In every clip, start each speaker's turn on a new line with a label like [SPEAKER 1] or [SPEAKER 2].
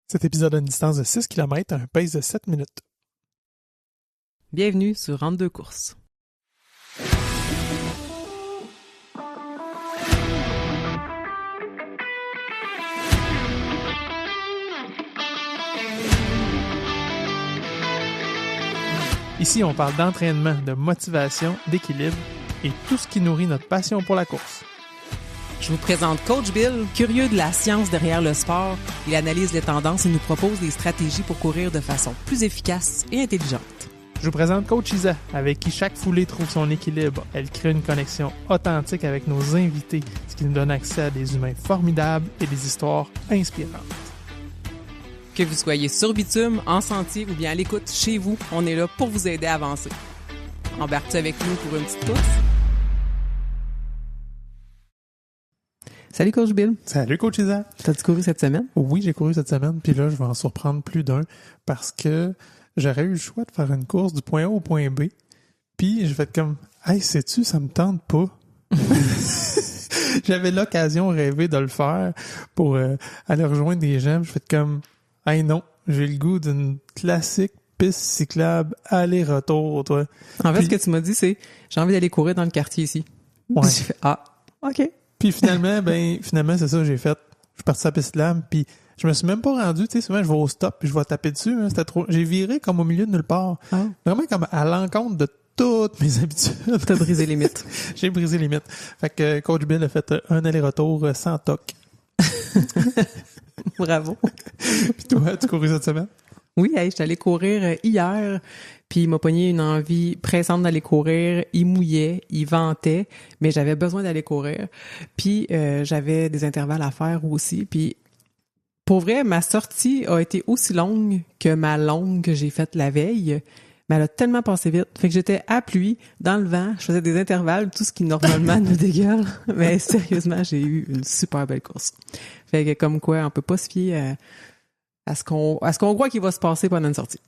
[SPEAKER 1] Cet épisode a une distance de 6 km à un pace de 7 minutes.
[SPEAKER 2] Bienvenue sur Entre deux courses.
[SPEAKER 1] Ici, on parle d'entraînement, de motivation, d'équilibre et tout ce qui nourrit notre passion pour la course.
[SPEAKER 2] Je vous présente Coach Bill, curieux de la science derrière le sport. Il analyse les tendances et nous propose des stratégies pour courir de façon plus efficace et intelligente.
[SPEAKER 1] Je vous présente Coach Isa, avec qui chaque foulée trouve son équilibre. Elle crée une connexion authentique avec nos invités, ce qui nous donne accès à des humains formidables et des histoires inspirantes.
[SPEAKER 2] Que vous soyez sur bitume, en sentier ou bien à l'écoute chez vous, on est là pour vous aider à avancer. Embarque-tu avec nous pour une petite course? Salut Coach Bill.
[SPEAKER 1] Salut Coach Isa.
[SPEAKER 2] T'as-tu couru cette semaine?
[SPEAKER 1] Oui, j'ai couru cette semaine, puis là, je vais en surprendre plus d'un parce que j'aurais eu le choix de faire une course du point A au point B, puis j'ai fait comme « Hey, sais-tu, ça me tente pas! » J'avais l'occasion rêvé de le faire pour aller rejoindre des gens, j'ai fait comme « Hey non, j'ai le goût d'une classique piste cyclable aller-retour, toi. »
[SPEAKER 2] En fait, ce que tu m'as dit, c'est « J'ai envie d'aller courir dans le quartier ici. »
[SPEAKER 1] Ouais.
[SPEAKER 2] J'ai fait « Ah, OK. »
[SPEAKER 1] Puis finalement, c'est ça que j'ai fait. Je suis parti sur la piste cyclable, puis je me suis même pas rendu, tu sais, souvent je vais au stop puis je vais taper dessus, hein, c'était trop. J'ai viré comme au milieu de nulle part.
[SPEAKER 2] Ah.
[SPEAKER 1] Vraiment comme à l'encontre de toutes mes habitudes.
[SPEAKER 2] T'as brisé les mythes.
[SPEAKER 1] J'ai brisé les mythes. Fait que Coach Bill a fait un aller-retour sans toc.
[SPEAKER 2] Bravo.
[SPEAKER 1] Puis toi, tu couru cette semaine?
[SPEAKER 2] Oui, hey, j'étais allée courir hier, puis il m'a pogné une envie pressante d'aller courir. Il mouillait, il ventait, mais j'avais besoin d'aller courir. Puis j'avais des intervalles à faire aussi. Puis pour vrai, ma sortie a été aussi longue que ma longue que j'ai faite la veille, mais elle a tellement passé vite. Fait que j'étais à pluie, dans le vent, je faisais des intervalles, tout ce qui normalement me dégueule. Mais sérieusement, j'ai eu une super belle course. Fait que comme quoi, on peut pas se fier à ce qu'on croit qu'il va se passer pendant une sortie.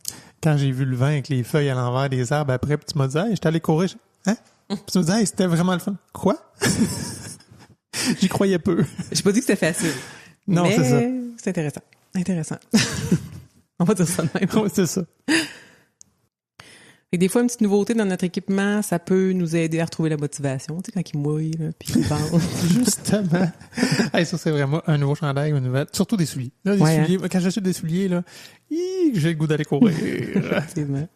[SPEAKER 1] Quand j'ai vu le vent avec les feuilles à l'envers des arbres après, puis tu m'as dit « Hey, j'étais allé courir. » Hein? Puis tu m'as dit « Hey, c'était vraiment le fun. » Quoi? J'y croyais peu.
[SPEAKER 2] J'ai pas dit que c'était facile.
[SPEAKER 1] Non,
[SPEAKER 2] mais
[SPEAKER 1] c'est ça.
[SPEAKER 2] C'est intéressant. Intéressant. On va dire ça de même.
[SPEAKER 1] Oui, c'est ça.
[SPEAKER 2] Et des fois, une petite nouveauté dans notre équipement, ça peut nous aider à retrouver la motivation. Tu sais, quand il mouille, là, puis il pense.
[SPEAKER 1] Justement. Hey, ça, c'est vraiment un nouveau chandail, une nouvelle. Surtout des souliers. Là, des souliers. Quand j'achète des souliers, là, j'ai le goût d'aller courir.
[SPEAKER 2] Effectivement.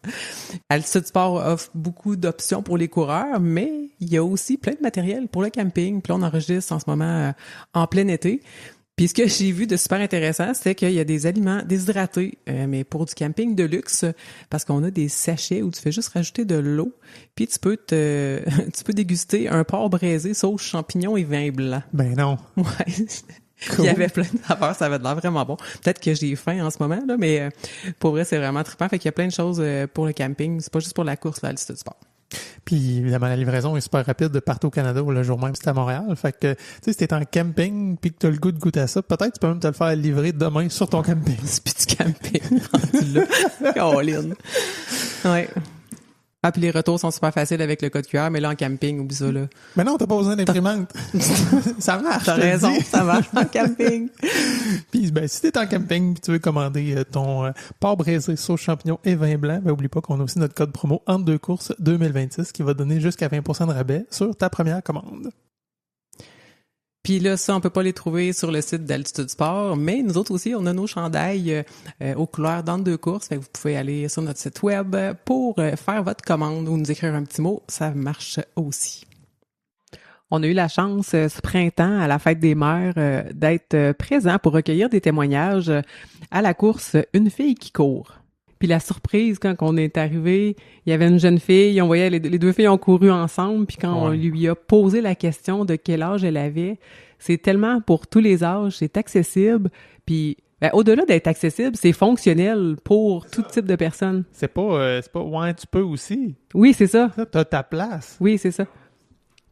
[SPEAKER 2] Altitude Sport offre beaucoup d'options pour les coureurs, mais il y a aussi plein de matériel pour le camping. Puis là, on enregistre en ce moment en plein été. Puis ce que j'ai vu de super intéressant, c'est qu'il y a des aliments déshydratés, mais pour du camping de luxe, parce qu'on a des sachets où tu fais juste rajouter de l'eau, puis tu peux déguster un porc braisé, sauce champignons et vin blanc.
[SPEAKER 1] Ben non.
[SPEAKER 2] Ouais.
[SPEAKER 1] Cool.
[SPEAKER 2] Il y avait plein de saveurs, ça avait l'air vraiment bon. Peut-être que j'ai faim en ce moment, là, mais pour vrai, c'est vraiment trippant. Fait qu'il y a plein de choses pour le camping. C'est pas juste pour la course, là, l'Altitude Sport.
[SPEAKER 1] Puis évidemment, la livraison est super rapide de partout au Canada, ou le jour même, c'est à Montréal. Fait que, tu sais, si t'es en camping puis que t'as le goût de goûter à ça, peut-être tu peux même te le faire livrer demain sur ton camping.
[SPEAKER 2] C'est plus du camping, rendu là. Caroline. Ouais. Ah, puis les retours sont super faciles avec le code QR, mais là, en camping, oublie ça, là.
[SPEAKER 1] Mais non, t'as pas besoin d'imprimante. Ça marche.
[SPEAKER 2] T'as raison, ça marche en camping.
[SPEAKER 1] Puis, si t'es en camping pis tu veux commander ton porc braisé, sauce champignons et vin blanc, oublie pas qu'on a aussi notre code promo Entre deux courses 2026 qui va donner jusqu'à 20% de rabais sur ta première commande.
[SPEAKER 2] Puis là, ça, on peut pas les trouver sur le site d'Altitude Sport, mais nous autres aussi, on a nos chandails aux couleurs d'Entre deux courses. Fait que vous pouvez aller sur notre site web pour faire votre commande ou nous écrire un petit mot. Ça marche aussi. On a eu la chance ce printemps, à la Fête des Mères, d'être présent pour recueillir des témoignages à la course Une fille qui court. Puis la surprise, quand on est arrivé, il y avait une jeune fille, on voyait les deux filles ont couru ensemble, puis quand on lui a posé la question de quel âge elle avait, c'est tellement pour tous les âges, c'est accessible, puis au-delà d'être accessible, c'est fonctionnel pour tout type de personnes.
[SPEAKER 1] C'est pas ouais, tu peux aussi.
[SPEAKER 2] Oui, c'est ça.
[SPEAKER 1] T'as ta place.
[SPEAKER 2] Oui, c'est ça.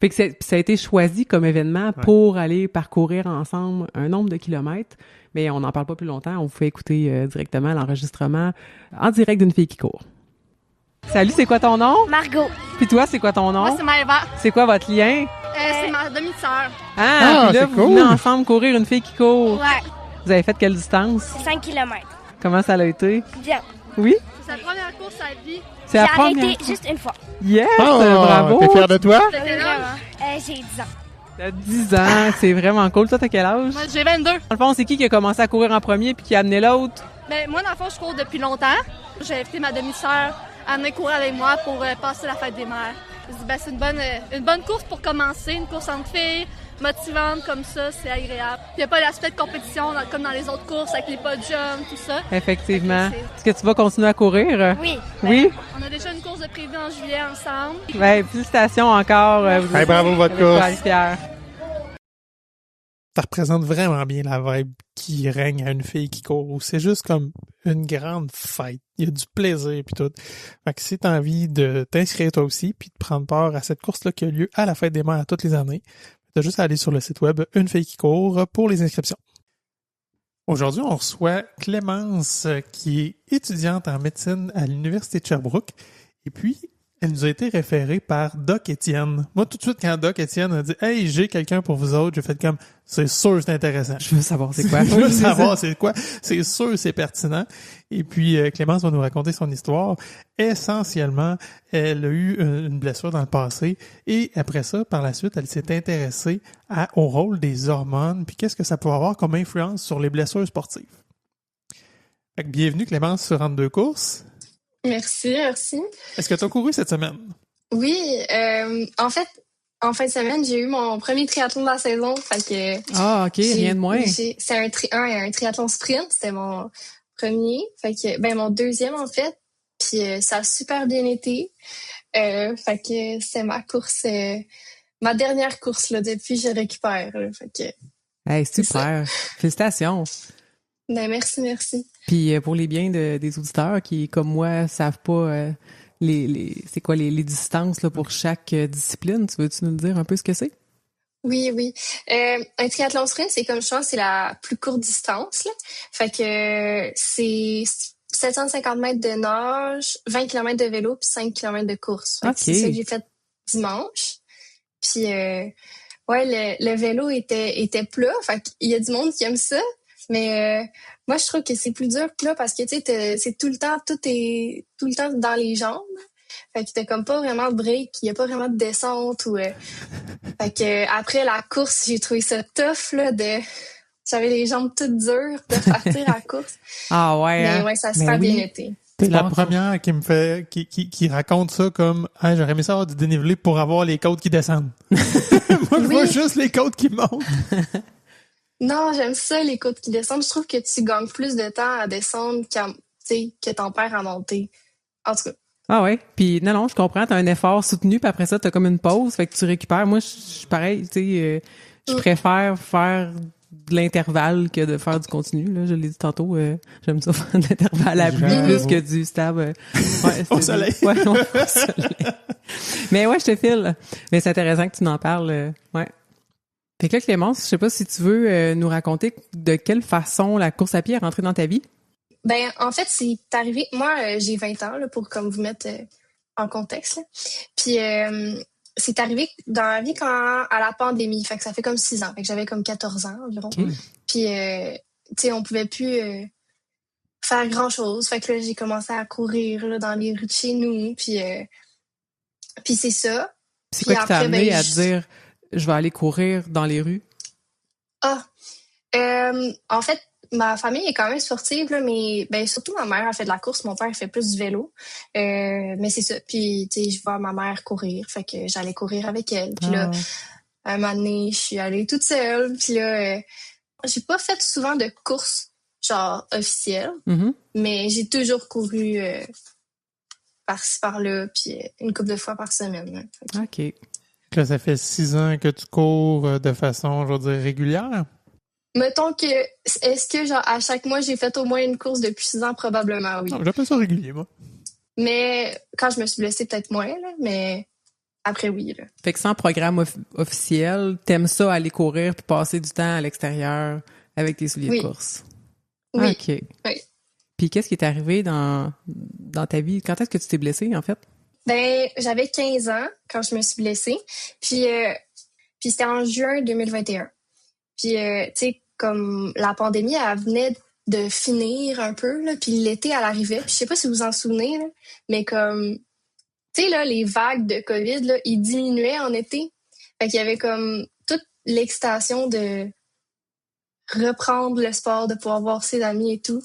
[SPEAKER 2] Fait que ça a été choisi comme événement pour aller parcourir ensemble un nombre de kilomètres, mais on n'en parle pas plus longtemps. On vous fait écouter directement l'enregistrement en direct d'une fille qui court. Salut, c'est quoi ton nom?
[SPEAKER 3] Margot.
[SPEAKER 2] Puis toi, c'est quoi ton nom?
[SPEAKER 3] Moi, c'est Maëva.
[SPEAKER 2] C'est quoi votre lien?
[SPEAKER 3] C'est ma demi-sœur.
[SPEAKER 2] Puis là,
[SPEAKER 1] c'est
[SPEAKER 2] vous
[SPEAKER 1] cool.
[SPEAKER 2] venez ensemble courir une fille qui court.
[SPEAKER 3] Ouais.
[SPEAKER 2] Vous avez fait quelle distance?
[SPEAKER 3] 5 km.
[SPEAKER 2] Comment ça a été?
[SPEAKER 3] Bien.
[SPEAKER 2] Oui?
[SPEAKER 4] C'est sa première course à vie.
[SPEAKER 2] C'est la
[SPEAKER 3] J'ai
[SPEAKER 2] première.
[SPEAKER 3] arrêté juste une fois.
[SPEAKER 2] Yes! Bravo!
[SPEAKER 5] T'es fier de toi?
[SPEAKER 3] Vraiment. J'ai 10 ans.
[SPEAKER 2] T'as 10 ans, c'est vraiment cool. Toi, t'as quel âge?
[SPEAKER 4] Moi, j'ai 22.
[SPEAKER 2] Dans le fond, c'est qui a commencé à courir en premier puis qui a amené l'autre?
[SPEAKER 4] Mais moi, dans le fond, je cours depuis longtemps. J'ai invité ma demi-sœur à venir courir avec moi pour passer la fête des mères. Je dis, c'est une bonne course pour commencer, une course entre filles, motivante comme ça, c'est agréable. Il n'y a pas l'aspect de compétition comme dans les autres courses avec les podiums, tout ça.
[SPEAKER 2] Effectivement. Est-ce que tu vas continuer à courir?
[SPEAKER 3] Oui.
[SPEAKER 2] Oui?
[SPEAKER 4] On a déjà une course de prévue en juillet ensemble.
[SPEAKER 2] Ben, félicitations encore.
[SPEAKER 5] Hey, bravo, votre
[SPEAKER 2] Avec toi,
[SPEAKER 5] course.
[SPEAKER 2] Pierre.
[SPEAKER 1] Ça représente vraiment bien la vibe qui règne à une fille qui court. C'est juste comme une grande fête. Il y a du plaisir puis tout. Fait que si t'as envie de t'inscrire toi aussi puis de prendre part à cette course-là qui a lieu à la fête des mères toutes les années, t'as juste à aller sur le site web Une fille qui court pour les inscriptions. Aujourd'hui, on reçoit Clémence qui est étudiante en médecine à l'Université de Sherbrooke. Et puis, elle nous a été référée par Doc Étienne. Moi, tout de suite, quand Doc Étienne a dit « Hey, j'ai quelqu'un pour vous autres », j'ai fait comme « C'est sûr, c'est intéressant. »
[SPEAKER 2] Je veux savoir c'est quoi.
[SPEAKER 1] Je veux savoir c'est quoi. C'est sûr, c'est pertinent. Et puis, Clémence va nous raconter son histoire. Essentiellement, elle a eu une blessure dans le passé. Et après ça, par la suite, elle s'est intéressée au rôle des hormones. Puis qu'est-ce que ça peut avoir comme influence sur les blessures sportives. Fait que bienvenue, Clémence, sur Entre deux courses.
[SPEAKER 6] Merci.
[SPEAKER 1] Est-ce que tu as couru cette semaine?
[SPEAKER 6] Oui, en fait, en fin de semaine, j'ai eu mon premier triathlon de la saison. Fait que
[SPEAKER 2] Ah, OK, rien de moins.
[SPEAKER 6] c'est un triathlon sprint, c'était mon premier. Fait que mon deuxième en fait. Puis ça a super bien été. Fait que c'est ma course, ma dernière course là depuis que je récupère. Là. Fait que
[SPEAKER 2] Hey, super. Félicitations.
[SPEAKER 6] merci.
[SPEAKER 2] Puis pour les biens des auditeurs qui, comme moi, savent pas c'est quoi les distances là, pour chaque discipline, tu nous dire un peu ce que c'est?
[SPEAKER 6] Oui. Un triathlon sprint, c'est comme je pense, c'est la plus courte distance. Là. Fait que c'est 750 mètres de nage, 20 km de vélo, puis 5 km de course. Fait que c'est ça que j'ai fait dimanche. Puis le vélo était plat. Fait qu'il y a du monde qui aime ça. Mais moi, je trouve que c'est plus dur plat parce que tu sais, c'est tout est tout le temps dans les jambes. Fait que t'as comme pas vraiment de break, il y a pas vraiment de descente ou fait que après la course, j'ai trouvé ça tough là j'avais les jambes toutes dures de partir à la course.
[SPEAKER 2] Ah ouais.
[SPEAKER 6] Mais ouais, ça a super bien été.
[SPEAKER 1] C'est la première qui me fait qui raconte ça comme hey, j'aurais aimé ça avoir du dénivelé pour avoir les côtes qui descendent. Moi, je vois juste les côtes qui montent.
[SPEAKER 6] Non, j'aime ça, les côtes qui descendent. Je trouve que tu gagnes plus de temps à descendre que t'en perds à monter. En tout cas.
[SPEAKER 2] Ah ouais. Puis non, je comprends. T'as un effort soutenu, puis après ça, t'as comme une pause, fait que tu récupères. Moi, je suis pareil, tu sais, je préfère faire de l'intervalle que de faire du continu. Là, je l'ai dit tantôt, j'aime ça faire de l'intervalle à pluie plus que du stab.
[SPEAKER 1] Au soleil.
[SPEAKER 2] Ouais, au soleil. Mais ouais, je te file. Mais c'est intéressant que tu n'en parles. Ouais. Fait que là, Clémence, je sais pas si tu veux nous raconter de quelle façon la course à pied est rentrée dans ta vie.
[SPEAKER 6] En fait, c'est arrivé. Moi, j'ai 20 ans là, pour comme vous mettre en contexte. Là. Puis c'est arrivé dans la vie à la pandémie. Fait que ça fait comme 6 ans. Fait que j'avais comme 14 ans environ. Okay. Puis tu sais, on pouvait plus faire grand chose. Fait que là, j'ai commencé à courir là, dans les rues de chez nous. Puis c'est ça.
[SPEAKER 2] C'est quoi qui t'a amené à te dire je vais aller courir dans les rues?
[SPEAKER 6] En fait, ma famille est quand même sportive, là, mais surtout ma mère a fait de la course, mon père fait plus du vélo. Mais c'est ça. Puis, tu sais, je vois ma mère courir, fait que j'allais courir avec elle. Puis là, un moment donné, je suis allée toute seule. Puis là, j'ai pas fait souvent de courses, genre, officielles. Mm-hmm. Mais j'ai toujours couru par-ci, par-là, puis une couple de fois par semaine. Là.
[SPEAKER 2] OK.
[SPEAKER 1] Là, ça fait 6 ans que tu cours de façon, je veux dire, régulière?
[SPEAKER 6] Mettons que, est-ce que genre à chaque mois, j'ai fait au moins une course depuis 6 ans? Probablement, oui.
[SPEAKER 1] Non, j'appelle ça régulier, moi.
[SPEAKER 6] Mais quand je me suis blessée, peut-être moins, là, mais après, oui. Là.
[SPEAKER 2] Fait que sans programme officiel, t'aimes ça aller courir puis passer du temps à l'extérieur avec tes souliers de course?
[SPEAKER 6] Oui.
[SPEAKER 2] OK.
[SPEAKER 6] Oui.
[SPEAKER 2] Puis qu'est-ce qui est arrivé dans ta vie? Quand est-ce que tu t'es blessée, en fait?
[SPEAKER 6] J'avais 15 ans quand je me suis blessée. Puis c'était en juin 2021. Puis, tu sais, comme la pandémie, elle venait de finir un peu, là, puis l'été, elle arrivait. Puis je sais pas si vous vous en souvenez, là, mais comme, tu sais, là, les vagues de COVID, là, ils diminuaient en été. Fait qu'il y avait comme toute l'excitation de reprendre le sport, de pouvoir voir ses amis et tout.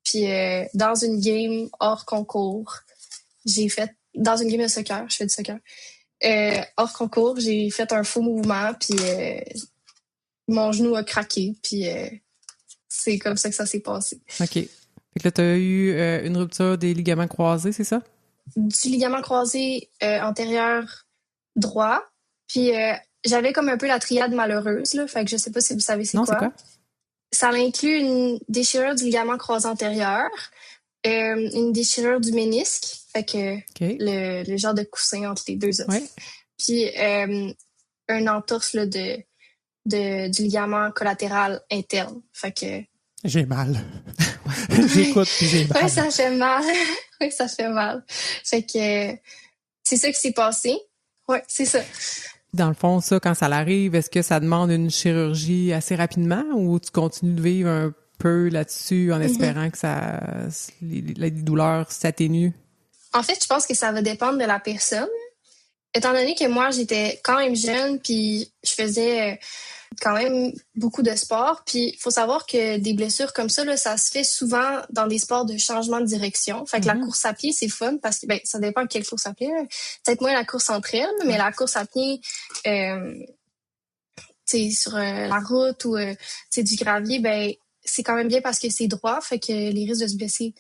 [SPEAKER 6] Puis dans une game hors concours, dans une game de soccer, je fais du soccer, hors concours, j'ai fait un faux mouvement, puis mon genou a craqué, puis c'est comme ça que ça s'est passé.
[SPEAKER 2] OK. Fait que là, t'as eu une rupture des ligaments croisés, c'est ça?
[SPEAKER 6] Du ligament croisé antérieur droit, puis j'avais comme un peu la triade malheureuse, là, fait que je sais pas si vous savez c'est quoi. Ça inclut une déchirure du ligament croisé antérieur, une déchirure du ménisque, fait que le genre de coussin entre les deux os. Ouais. Puis un entorse là, du ligament collatéral interne. Fait que
[SPEAKER 1] j'ai mal. J'écoute puis j'ai mal.
[SPEAKER 6] Ouais, ça fait mal. Oui, ça fait mal. Fait que c'est ça qui s'est passé. Ouais, c'est ça.
[SPEAKER 2] Dans le fond, ça, quand ça l'arrive, est-ce que ça demande une chirurgie assez rapidement ou tu continues de vivre un peu là-dessus en espérant que les douleurs s'atténuent?
[SPEAKER 6] En fait, je pense que ça va dépendre de la personne. Étant donné que moi, j'étais quand même jeune, puis je faisais quand même beaucoup de sport. Puis il faut savoir que des blessures comme ça, là, ça se fait souvent dans des sports de changement de direction. Fait que la course à pied, c'est fun parce que ça dépend de quelle course à pied. Peut-être moins la course en trail, mais la course à pied sur la route ou du gravier, c'est quand même bien parce que c'est droit. Fait que les risques de se blesser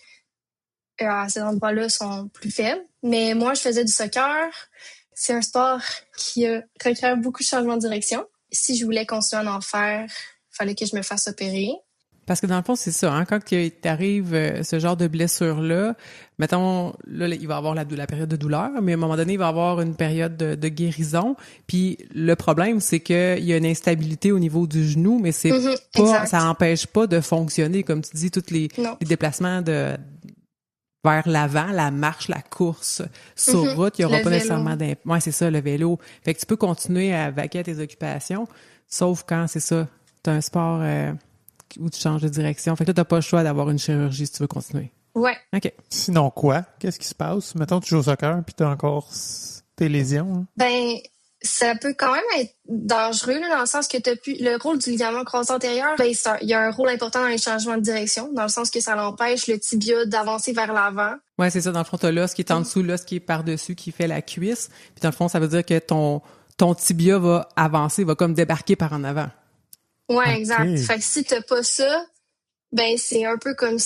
[SPEAKER 6] à cet endroit-là sont plus faibles. Mais moi, je faisais du soccer. C'est un sport qui requiert beaucoup de changements de direction. Si je voulais continuer à en faire, il fallait que je me fasse opérer.
[SPEAKER 2] Parce que dans le fond, c'est ça, hein, quand t'arrive ce genre de blessure-là, mettons, là, il va y avoir la période de douleur, mais à un moment donné, il va y avoir une période de guérison. Puis le problème, c'est qu'il y a une instabilité au niveau du genou, mais c'est pas, ça n'empêche pas de fonctionner, comme tu dis, tous les déplacements vers l'avant, la marche, la course sur route, il n'y aura pas nécessairement d'impact. Ouais, c'est ça, le vélo. Fait que tu peux continuer à vaquer à tes occupations, sauf quand, c'est ça, tu as un sport où tu changes de direction. Fait que là, tu n'as pas le choix d'avoir une chirurgie si tu veux continuer.
[SPEAKER 6] Ouais.
[SPEAKER 2] OK.
[SPEAKER 1] Sinon quoi? Qu'est-ce qui se passe? Mettons, tu joues au soccer puis tu as encore tes lésions. Hein?
[SPEAKER 6] Ça peut quand même être dangereux là, dans le sens que le rôle du ligament croisé antérieur, il y a un rôle important dans les changements de direction, dans le sens que ça l'empêche le tibia d'avancer vers l'avant.
[SPEAKER 2] Ouais, c'est ça. Dans le fond, t'as l'os qui est en dessous, l'os qui est par-dessus, qui fait la cuisse. Puis dans le fond, ça veut dire que ton tibia va avancer, va comme débarquer par en avant.
[SPEAKER 6] Ouais, exact. Fait que si t'as pas ça, c'est un peu comme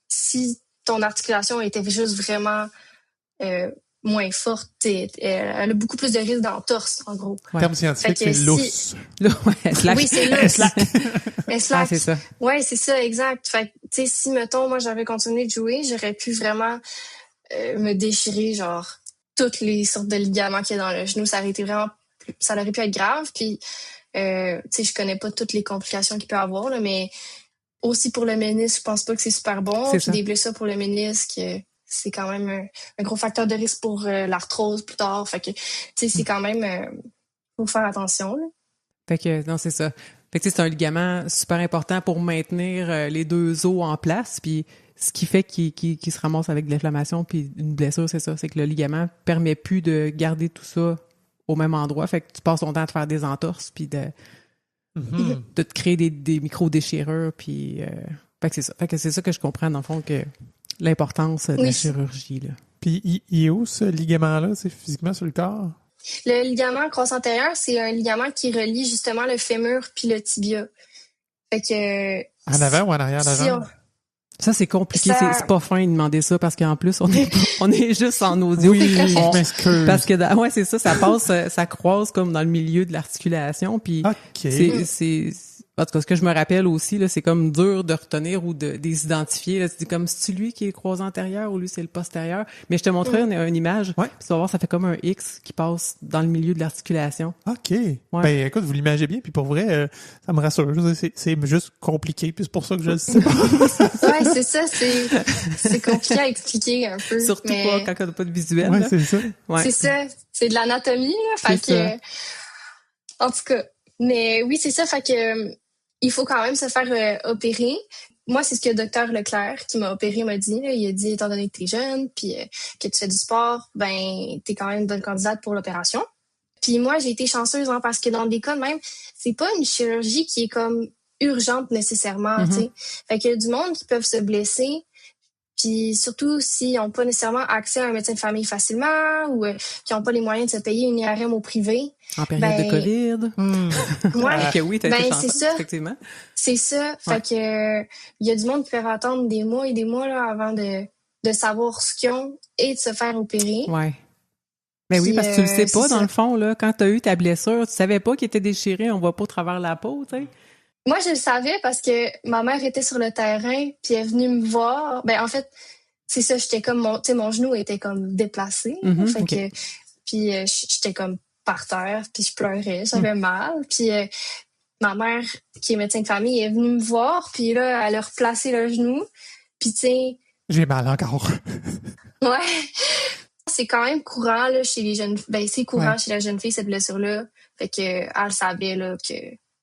[SPEAKER 6] si ton articulation était juste vraiment moins forte. Elle a beaucoup plus de risques d'entorse, en gros.
[SPEAKER 1] Le terme scientifique, c'est l'os.
[SPEAKER 6] Oui, c'est l'os.
[SPEAKER 2] Ah, c'est ça.
[SPEAKER 6] Ouais, c'est ça, exact. Fait que, si, mettons, moi, j'avais continué de jouer, j'aurais pu vraiment me déchirer, genre, toutes les sortes de ligaments qu'il y a dans le genou. Ça aurait pu être grave. Puis, je connais pas toutes les complications qu'il peut y avoir, là, mais aussi pour le ménisque, je pense pas que c'est super bon. Puis des blessures pour le ménisque, c'est quand même un gros facteur de risque pour l'arthrose plus tard. Fait que, c'est quand même... faut faire attention, là.
[SPEAKER 2] Fait que, non, c'est ça. Fait que, c'est un ligament super important pour maintenir les deux os en place. Puis, ce qui fait qu'il se ramasse avec de l'inflammation puis une blessure, c'est ça. C'est que le ligament permet plus de garder tout ça au même endroit. Fait que tu passes ton temps à te faire des entorses puis de te créer des micro-déchirures. Puis, fait que c'est ça. Fait que c'est ça que je comprends, dans le fond, que l'importance de la chirurgie, là.
[SPEAKER 1] Puis, il est où, ce ligament-là? C'est physiquement sur le corps?
[SPEAKER 6] Le ligament croisé antérieur, c'est un ligament qui relie justement le fémur puis le tibia. Fait que...
[SPEAKER 1] En avant ou en arrière de la jambe?
[SPEAKER 2] Ça, c'est compliqué. C'est pas fin de demander ça parce qu'en plus, on est juste en audio.
[SPEAKER 1] Oui, je m'excuse.
[SPEAKER 2] Parce que, ouais, c'est ça, ça passe, ça croise comme dans le milieu de l'articulation. Puis, c'est, en tout cas, ce que je me rappelle aussi, là, c'est comme dur de retenir ou de les identifier. Là, c'est comme c'est lui qui est le croisé antérieur ou lui c'est le postérieur. Mais je te montrerai une image. Ouais. Puis tu vas voir, ça fait comme un X qui passe dans le milieu de l'articulation.
[SPEAKER 1] OK. Ouais. Écoute, vous l'imagez bien, puis pour vrai, ça me rassure. C'est juste compliqué, puis c'est pour ça que je le sais pas.
[SPEAKER 6] Ouais, c'est ça, c'est compliqué à expliquer un peu.
[SPEAKER 2] Surtout pas quand on n'a pas de visuel.
[SPEAKER 1] Ouais,
[SPEAKER 2] là.
[SPEAKER 1] c'est ça.
[SPEAKER 6] Ouais. C'est ça. C'est de l'anatomie, là. Fait que, en tout cas. Mais oui, c'est ça. Fait que il faut quand même se faire opérer. Moi, c'est ce que le docteur Leclerc, qui m'a opéré, m'a dit. Là. Il a dit, étant donné que t'es jeune, puis que tu fais du sport, ben t'es quand même une bonne candidate pour l'opération. Puis moi, j'ai été chanceuse, hein, parce que dans des cas de même, c'est pas une chirurgie qui est comme urgente nécessairement, tu sais. Fait qu'il y a du monde qui peuvent se blesser, puis surtout s'ils n'ont pas nécessairement accès à un médecin de famille facilement ou qui n'ont pas les moyens de se payer une IRM au privé.
[SPEAKER 2] En période de COVID.
[SPEAKER 6] Ouais.
[SPEAKER 2] Que oui, t'as été chanceuse,
[SPEAKER 6] c'est ça.
[SPEAKER 2] effectivement.
[SPEAKER 6] C'est ça. Fait que il y a du monde qui peuvent attendre des mois et des mois là, avant de savoir ce qu'ils ont et de se faire opérer.
[SPEAKER 2] Ouais. Ben oui, parce que tu le sais pas, dans le fond, là, quand tu as eu ta blessure, tu savais pas qu'il était déchiré, on voit pas au travers la peau, tu sais.
[SPEAKER 6] Moi, je le savais parce que ma mère était sur le terrain, puis elle est venue me voir. Ben, en fait, c'est ça, j'étais comme, mon genou était comme déplacé. Fait que, puis j'étais comme par terre, puis je pleurais, j'avais mal. Puis ma mère, qui est médecin de famille, est venue me voir, puis là, elle a replacé le genou. Puis tu sais...
[SPEAKER 1] J'ai mal encore.
[SPEAKER 6] Ouais. C'est quand même courant là, chez les jeunes. Ben, c'est courant chez la jeune fille, cette blessure-là. Fait que elle savait là, que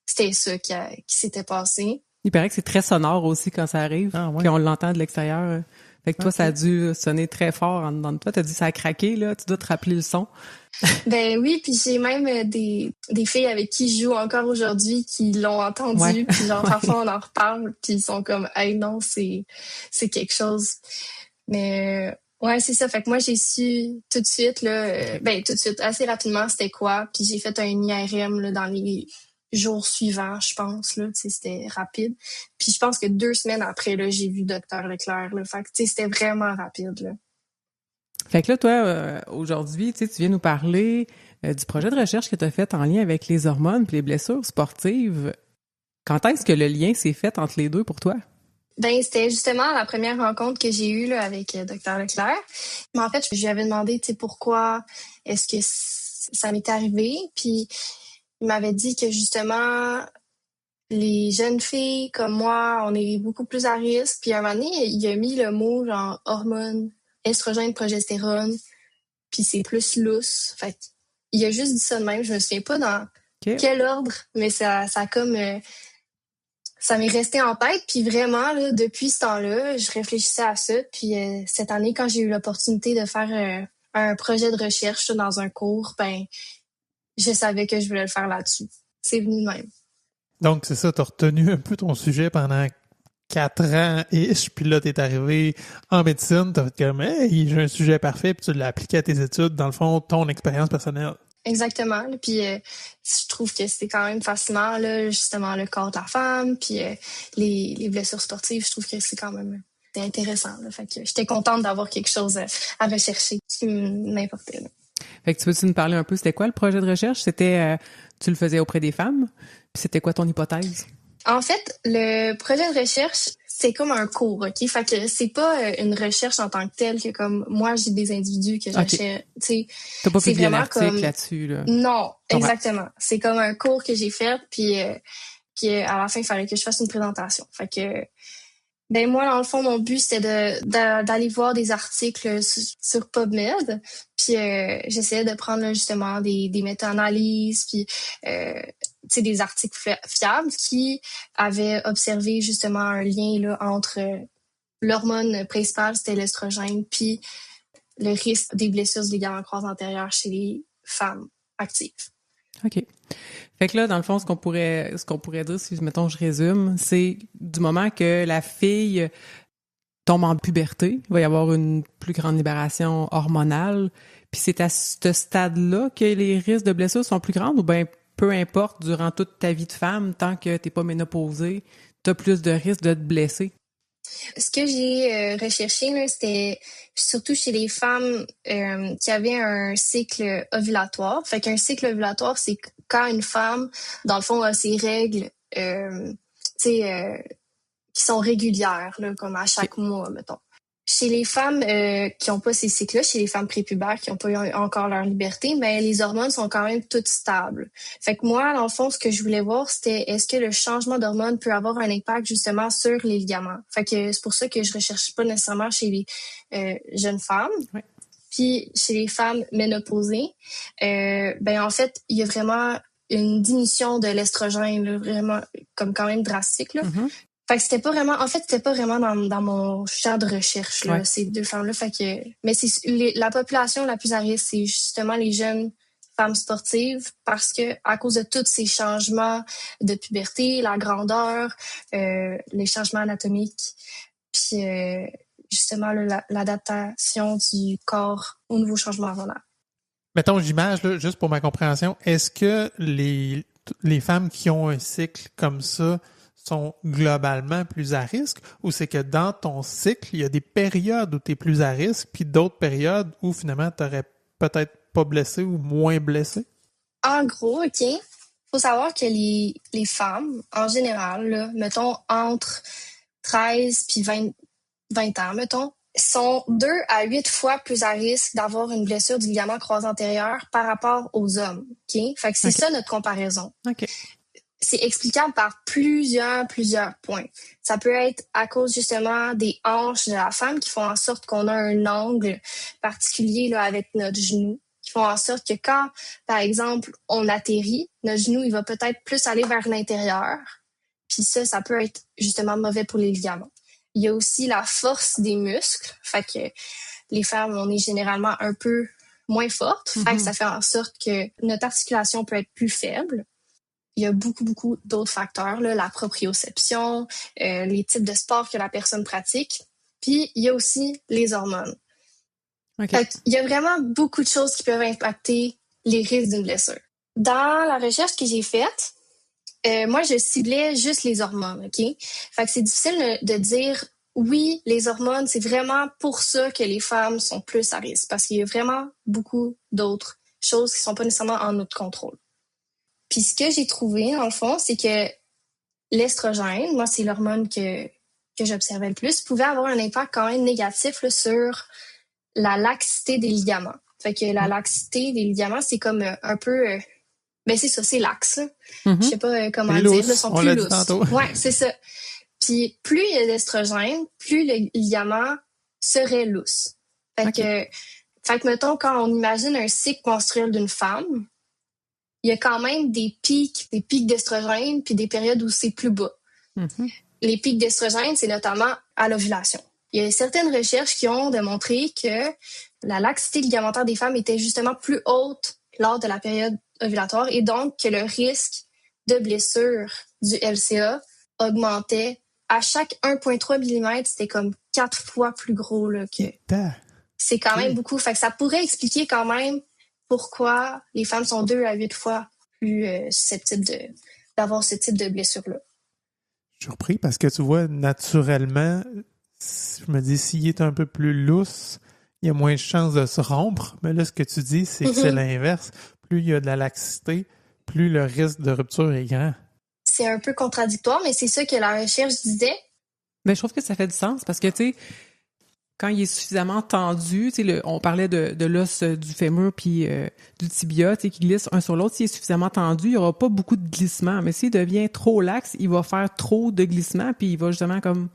[SPEAKER 6] c'était ça qui s'était passé.
[SPEAKER 2] Il paraît que c'est très sonore aussi quand ça arrive, puis on l'entend de l'extérieur. Fait que toi, ça a dû sonner très fort en dedans de toi. T'as dit ça a craqué, là. Tu dois te rappeler le son.
[SPEAKER 6] Ben oui, puis j'ai même des filles avec qui je joue encore aujourd'hui qui l'ont entendu. Puis genre, parfois, on en reparle, puis ils sont comme « Hey, non, c'est quelque chose. » Mais... ouais, c'est ça. Fait que moi, j'ai su tout de suite, là, tout de suite, assez rapidement, c'était quoi. Puis j'ai fait un IRM là, dans les jours suivants, je pense. Là, c'était rapide. Puis je pense que 2 semaines après, là, j'ai vu Dr Leclerc. Là, fait que c'était vraiment rapide. Là.
[SPEAKER 2] Fait que là, toi, aujourd'hui, tu viens nous parler du projet de recherche que tu as fait en lien avec les hormones et les blessures sportives. Quand est-ce que le lien s'est fait entre les deux pour toi?
[SPEAKER 6] Ben, c'était justement la première rencontre que j'ai eue là, avec Dr Leclerc. Mais en fait, je lui avais demandé pourquoi est-ce que ça m'était arrivé. Puis il m'avait dit que justement, les jeunes filles comme moi, on est beaucoup plus à risque. Puis à un moment donné, il a mis le mot genre hormones, estrogène, progestérone. Puis c'est plus lousse. Fait il a juste dit ça de même. Je me souviens pas dans quel ordre, mais ça comme... ça m'est resté en tête, puis vraiment, là, depuis ce temps-là, je réfléchissais à ça. Puis cette année, quand j'ai eu l'opportunité de faire un projet de recherche là, dans un cours, ben je savais que je voulais le faire là-dessus. C'est venu de même.
[SPEAKER 1] Donc, c'est ça, t'as retenu un peu ton sujet pendant 4 ans-ish, puis là, t'es arrivé en médecine, t'as fait comme « Hey, j'ai un sujet parfait », puis tu l'as appliqué à tes études, dans le fond, ton expérience personnelle.
[SPEAKER 6] Exactement. Puis je trouve que c'est quand même fascinant, là, justement, le corps de la femme, puis les blessures sportives, je trouve que c'est quand même intéressant. Là. Fait que j'étais contente d'avoir quelque chose à rechercher qui m'importait. Là.
[SPEAKER 2] Fait que tu veux-tu nous parler un peu, c'était quoi le projet de recherche? C'était, tu le faisais auprès des femmes? Puis c'était quoi ton hypothèse?
[SPEAKER 6] En fait, le projet de recherche, c'est comme un cours, OK? Fait que c'est pas une recherche en tant que telle que comme moi, j'ai des individus que je recherche.
[SPEAKER 2] T'as pas publié un article là-dessus, là?
[SPEAKER 6] Non, exactement. C'est comme un cours que j'ai fait, puis à la fin, il fallait que je fasse une présentation. Fait que ben moi, dans le fond, mon but, c'était d'aller voir des articles sur PubMed. Puis j'essayais de prendre là, justement des méta-analyses, puis des articles fiables qui avaient observé justement un lien là, entre l'hormone principale, c'était l'estrogène, puis le risque des blessures du ligament croisé antérieur chez les femmes actives.
[SPEAKER 2] OK. Fait que là, dans le fond, ce qu'on pourrait dire, si, mettons, je résume, c'est du moment que la fille tombe en puberté, il va y avoir une plus grande libération hormonale, puis c'est à ce stade-là que les risques de blessures sont plus grands, ou bien peu importe, durant toute ta vie de femme, tant que t'es pas ménopausée, t'as plus de risques de te blesser?
[SPEAKER 6] Ce que j'ai recherché, là, c'était surtout chez les femmes qui avaient un cycle ovulatoire. Fait qu'un cycle ovulatoire, c'est quand une femme, dans le fond, a ses règles qui sont régulières, là, comme à chaque mois, mettons. Chez les femmes qui n'ont pas ces cycles-là, chez les femmes prépubères qui n'ont pas eu encore leur liberté, mais les hormones sont quand même toutes stables. Fait que moi, dans le fond, ce que je voulais voir, c'était est-ce que le changement d'hormones peut avoir un impact justement sur les ligaments. Fait que c'est pour ça que je recherche pas nécessairement chez les jeunes femmes.
[SPEAKER 2] Ouais.
[SPEAKER 6] Puis chez les femmes ménopausées, ben en fait, il y a vraiment une diminution de l'estrogène, là, vraiment comme quand même drastique. Là. Fait que c'était pas vraiment dans mon champ de recherche, là, ces deux femmes-là. Fait que, mais la population la plus à risque, c'est justement les jeunes femmes sportives parce que à cause de tous ces changements de puberté, la grandeur, les changements anatomiques, puis justement là, l'adaptation du corps au nouveau changement hormonal.
[SPEAKER 1] Mettons, j'imagine, là, juste pour ma compréhension, est-ce que les femmes qui ont un cycle comme ça sont globalement plus à risque, ou c'est que dans ton cycle, il y a des périodes où tu es plus à risque, puis d'autres périodes où finalement tu n'aurais peut-être pas blessé ou moins blessé?
[SPEAKER 6] En gros, OK, faut savoir que les femmes, en général, là, mettons entre 13 puis 20 ans, mettons, sont 2 à 8 fois plus à risque d'avoir une blessure du ligament croisé antérieur par rapport aux hommes. OK? Fait que c'est ça notre comparaison.
[SPEAKER 2] OK.
[SPEAKER 6] C'est explicable par plusieurs points. Ça peut être à cause justement des hanches de la femme qui font en sorte qu'on a un angle particulier là, avec notre genou, qui font en sorte que quand, par exemple, on atterrit, notre genou il va peut-être plus aller vers l'intérieur. Puis ça peut être justement mauvais pour les ligaments. Il y a aussi la force des muscles. Fait que les femmes, on est généralement un peu moins fortes. Fait que ça fait en sorte que notre articulation peut être plus faible. Il y a beaucoup d'autres facteurs, là, la proprioception, les types de sports que la personne pratique. Puis, il y a aussi les hormones.
[SPEAKER 2] Okay.
[SPEAKER 6] Fait qu'il y a vraiment beaucoup de choses qui peuvent impacter les risques d'une blessure. Dans la recherche que j'ai faite, moi, je ciblais juste les hormones, OK? Fait que c'est difficile de dire, oui, les hormones, c'est vraiment pour ça que les femmes sont plus à risque. Parce qu'il y a vraiment beaucoup d'autres choses qui sont pas nécessairement en notre contrôle. Puis ce que j'ai trouvé, dans le fond, c'est que l'estrogène, moi, c'est l'hormone que j'observais le plus, pouvait avoir un impact quand même négatif là, sur la laxité des ligaments. Fait que la laxité des ligaments, c'est comme un peu... ben c'est ça, c'est laxe. Je sais pas comment dire. Là, ils sont plus lousses. Ouais, c'est ça. Puis plus il y a d'estrogène, plus le ligament serait lousse. Fait que mettons, quand on imagine un cycle menstruel d'une femme, il y a quand même des pics d'estrogène puis des périodes où c'est plus bas. Les pics d'estrogène, c'est notamment à l'ovulation. Il y a certaines recherches qui ont démontré que la laxité ligamentaire des femmes était justement plus haute lors de la période ovulatoire et donc que le risque de blessure du LCA augmentait. À chaque 1,3 mm, c'était comme 4 fois plus gros. Là, que... C'est quand même beaucoup. Fait que ça pourrait expliquer quand même pourquoi les femmes sont 2 à 8 fois plus susceptibles d'avoir ce type de blessure-là.
[SPEAKER 1] Je suis surpris parce que tu vois, naturellement, je me dis, s'il est un peu plus lousse, il y a moins de chances de se rompre. Mais là, ce que tu dis, c'est que c'est l'inverse. Plus il y a de la laxité, plus le risque de rupture est grand.
[SPEAKER 6] C'est un peu contradictoire, mais c'est ça que la recherche disait.
[SPEAKER 2] Mais je trouve que ça fait du sens parce que, tu sais, quand il est suffisamment tendu, tu sais, on parlait de l'os du fémur puis du tibia, tu sais, qui glisse un sur l'autre. S'il est suffisamment tendu, il n'y aura pas beaucoup de glissement. Mais s'il devient trop laxe, il va faire trop de glissement puis il va justement comme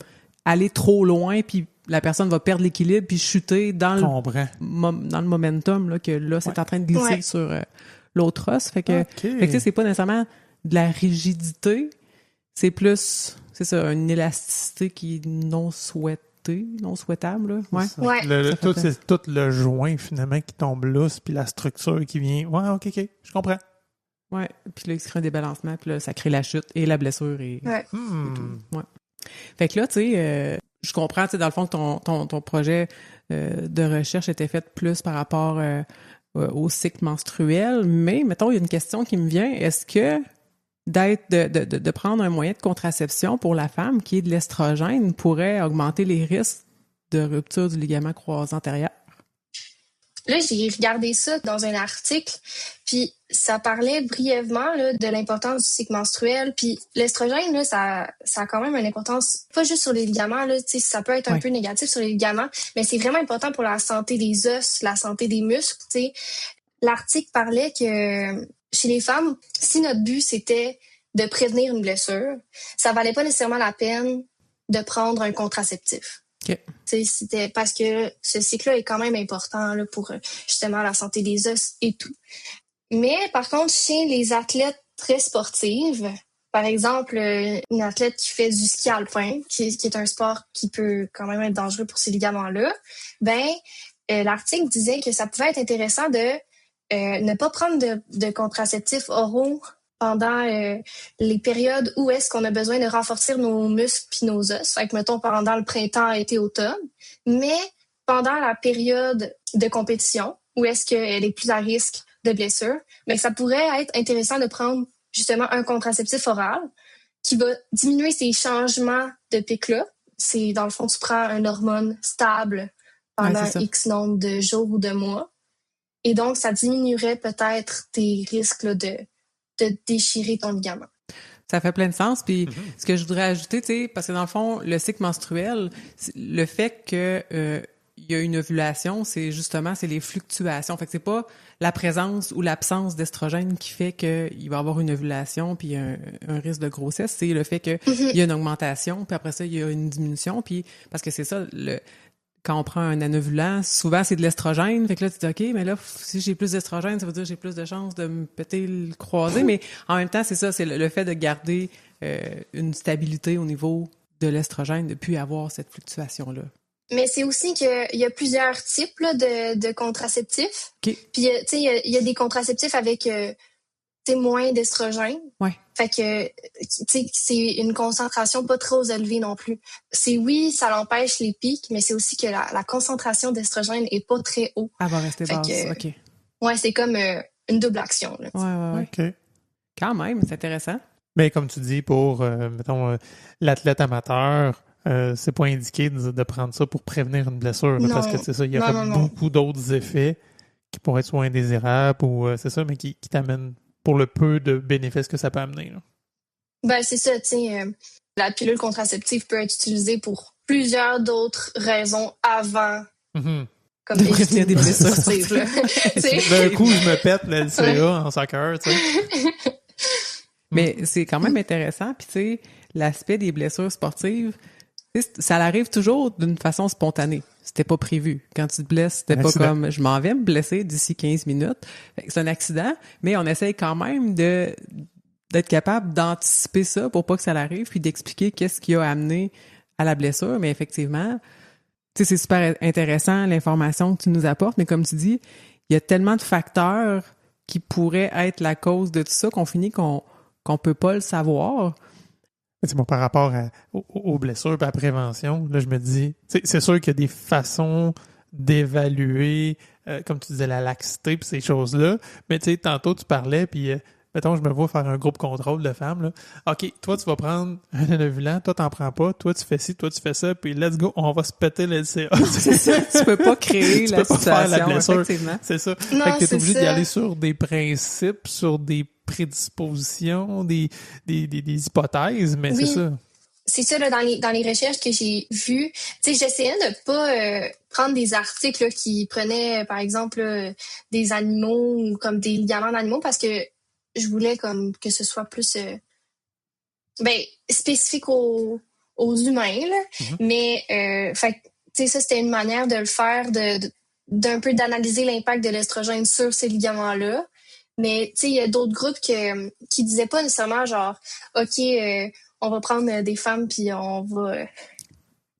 [SPEAKER 2] aller trop loin puis la personne va perdre l'équilibre puis chuter dans le momentum là, que l'os est en train de glisser sur l'autre os. Fait que, tu sais, c'est pas nécessairement de la rigidité, c'est plus, c'est ça, une élasticité qui est non souhaitable. Là.
[SPEAKER 1] C'est tout le joint, finalement, qui tombe lousse, puis la structure qui vient. Ouais, OK, je comprends.
[SPEAKER 2] Ouais, puis là, il se crée un débalancement, puis là, ça crée la chute et la blessure. Et tout. Ouais. Fait que là, tu sais, je comprends, tu sais, dans le fond, que ton projet de recherche était fait plus par rapport au cycle menstruel, mais, mettons, il y a une question qui me vient. Est-ce que de prendre un moyen de contraception pour la femme qui est de l'estrogène pourrait augmenter les risques de rupture du ligament croisé antérieur?
[SPEAKER 6] Là, j'ai regardé ça dans un article, puis ça parlait brièvement là, de l'importance du cycle menstruel. Puis l'estrogène, là, ça a quand même une importance, pas juste sur les ligaments, là, ça peut être un peu négatif sur les ligaments, mais c'est vraiment important pour la santé des os, la santé des muscles. T'sais. L'article parlait que chez les femmes, si notre but c'était de prévenir une blessure, ça valait pas nécessairement la peine de prendre un contraceptif. C'était parce que ce cycle-là est quand même important là, pour justement la santé des os et tout. Mais par contre, chez les athlètes très sportives, par exemple, une athlète qui fait du ski alpin, qui est un sport qui peut quand même être dangereux pour ces ligaments-là, l'article disait que ça pouvait être intéressant de ne pas prendre de contraceptifs oraux pendant les périodes où est-ce qu'on a besoin de renforcer nos muscles puis nos os. Fait que, mettons, pendant le printemps, été, automne. Mais pendant la période de compétition, où est-ce qu'elle est plus à risque de blessure, mais ça pourrait être intéressant de prendre justement un contraceptif oral qui va diminuer ces changements de pic-là. C'est, dans le fond, tu prends une hormone stable pendant X nombre de jours ou de mois. Et donc, ça diminuerait peut-être tes risques là, de déchirer ton ligament.
[SPEAKER 2] Ça fait plein de sens. Puis ce que je voudrais ajouter, tu sais, parce que dans le fond, le cycle menstruel, le fait que il y a une ovulation, c'est les fluctuations. Fait que c'est pas la présence ou l'absence d'estrogène qui fait qu'il va y avoir une ovulation puis un risque de grossesse. C'est le fait que il y a une augmentation, puis après ça, il y a une diminution. Puis parce que c'est ça, quand on prend un anovulant, souvent c'est de l'estrogène. Fait que là, tu te dis, OK, mais là, si j'ai plus d'estrogène, ça veut dire que j'ai plus de chances de me péter le croisé. Mais en même temps, c'est ça, c'est le fait de garder une stabilité au niveau de l'estrogène, de plus avoir cette fluctuation-là.
[SPEAKER 6] Mais c'est aussi qu'il y a plusieurs types là, de contraceptifs.
[SPEAKER 2] Okay.
[SPEAKER 6] Puis, tu sais, il y a des contraceptifs avec moins d'estrogène.
[SPEAKER 2] Ouais.
[SPEAKER 6] Fait que, tu sais, c'est une concentration pas trop élevée non plus. Oui, ça l'empêche les pics, mais c'est aussi que la concentration d'estrogène est pas très haut.
[SPEAKER 2] Elle va rester basse, OK.
[SPEAKER 6] Ouais, c'est comme une double action. Là,
[SPEAKER 2] ouais.
[SPEAKER 1] OK.
[SPEAKER 2] Quand même, c'est intéressant.
[SPEAKER 1] Mais comme tu dis, pour, mettons, l'athlète amateur, c'est pas indiqué de prendre ça pour prévenir une blessure. Là, parce que c'est ça, il y a beaucoup d'autres effets qui pourraient être soit indésirables ou c'est ça, mais qui t'amènent pour le peu de bénéfices que ça peut amener. Là.
[SPEAKER 6] Ben, c'est ça, tu sais. La pilule contraceptive peut être utilisée pour plusieurs d'autres raisons avant. Comme
[SPEAKER 2] de prévenir des blessures.
[SPEAKER 1] D'un coup, je me pète le LCA en soccer, tu sais.
[SPEAKER 2] Mais c'est quand même intéressant. Puis tu sais, l'aspect des blessures sportives, ça arrive toujours d'une façon spontanée. C'était pas prévu. Quand tu te blesses, c'était pas comme je m'en vais me blesser d'ici 15 minutes. C'est un accident, mais on essaye quand même d'être capable d'anticiper ça pour pas que ça arrive, puis d'expliquer qu'est-ce qui a amené à la blessure. Mais effectivement, tu sais, c'est super intéressant l'information que tu nous apportes, mais comme tu dis, il y a tellement de facteurs qui pourraient être la cause de tout ça qu'on finit qu'on peut pas le savoir.
[SPEAKER 1] Moi, par rapport aux blessures et à la prévention, là, je me dis, c'est sûr qu'il y a des façons d'évaluer, comme tu disais, la laxité et ces choses-là, mais tu sais, tantôt, tu parlais, puis mettons, je me vois faire un groupe contrôle de femmes, là. OK, toi, tu vas prendre un anovulant, toi, t'en prends pas, toi, tu fais ci, toi, tu fais ça, puis let's go, on va se péter le LCA.
[SPEAKER 2] C'est ça, tu peux pas créer la situation, faire la blessure. Effectivement.
[SPEAKER 1] C'est ça.
[SPEAKER 6] Non,
[SPEAKER 1] fait que t'es obligé d'y aller sur des principes, sur des prédispositions, des hypothèses, mais c'est ça.
[SPEAKER 6] C'est ça, là, dans les recherches que j'ai vues. Tu sais, j'essayais de pas prendre des articles là, qui prenaient, par exemple, des animaux ou comme des ligaments d'animaux parce que je voulais comme que ce soit plus spécifique aux humains. Là. Mais, fait tu sais, ça, c'était une manière de le faire, d'un peu d'analyser l'impact de l'estrogène sur ces ligaments-là. Mais, tu sais, il y a d'autres groupes qui disaient pas nécessairement genre, OK, on va prendre des femmes puis on va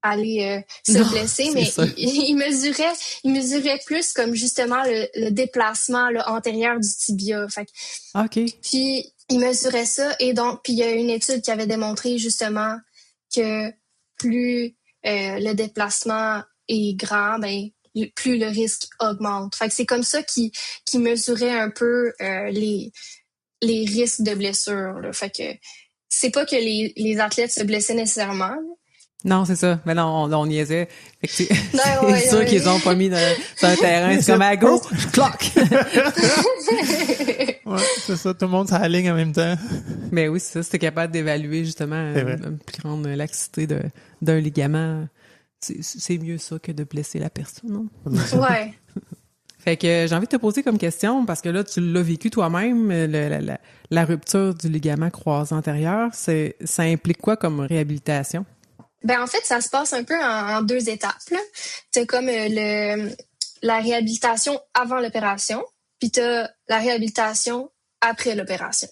[SPEAKER 6] aller se blesser. Mais ils mesuraient plus comme justement le déplacement là, antérieur du tibia. Fait que,
[SPEAKER 2] OK.
[SPEAKER 6] Puis, ils mesuraient ça. Et donc, puis il y a une étude qui avait démontré justement que plus le déplacement est grand, plus le risque augmente. Fait que c'est comme ça qu'ils mesuraient un peu les risques de blessure. Là. Fait que c'est pas que les athlètes se blessaient nécessairement.
[SPEAKER 2] Non, c'est ça. Mais non, on niaisait. C'est sûr qu'ils ont pas mis sur un terrain. C'est comme à go, je cloque.
[SPEAKER 1] Ouais, c'est ça. Tout le monde s'aligne en même temps.
[SPEAKER 2] Mais oui, c'est ça. Si t'es capable d'évaluer justement une plus grande laxité d'un ligament, c'est mieux ça que de blesser la personne, non?
[SPEAKER 6] Ouais.
[SPEAKER 2] Fait que j'ai envie de te poser comme question, parce que là, tu l'as vécu toi-même, la rupture du ligament croisé antérieur, ça implique quoi comme réhabilitation?
[SPEAKER 6] En fait, ça se passe un peu en deux étapes. C'est comme la réhabilitation avant l'opération. puis t'as la réhabilitation après l'opération.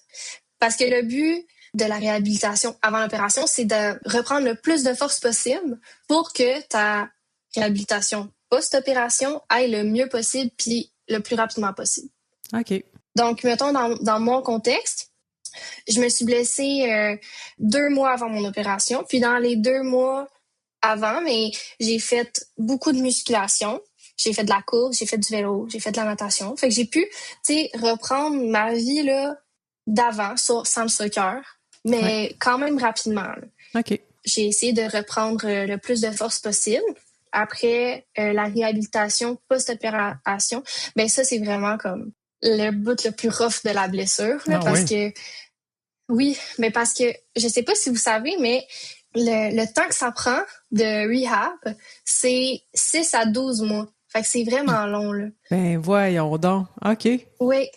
[SPEAKER 6] Parce que le but de la réhabilitation avant l'opération, c'est de reprendre le plus de force possible pour que ta réhabilitation post-opération aille le mieux possible puis le plus rapidement possible.
[SPEAKER 2] OK.
[SPEAKER 6] Donc, mettons, dans mon contexte, je me suis blessée 2 mois avant mon opération. Puis dans les 2 mois avant, mais j'ai fait beaucoup de musculation. J'ai fait de la course, j'ai fait du vélo, j'ai fait de la natation. Fait que j'ai pu, tu sais, reprendre ma vie là d'avant sans le soccer, mais quand même rapidement. Là.
[SPEAKER 2] OK.
[SPEAKER 6] J'ai essayé de reprendre le plus de force possible. Après la réhabilitation post-opération, ben ça, c'est vraiment comme le bout le plus rough de la blessure. Là, parce que mais parce que je sais pas si vous savez, mais le temps que ça prend de rehab, c'est 6 à 12 mois. Fait que c'est vraiment long, là.
[SPEAKER 2] Ben voyons donc. OK.
[SPEAKER 6] Oui.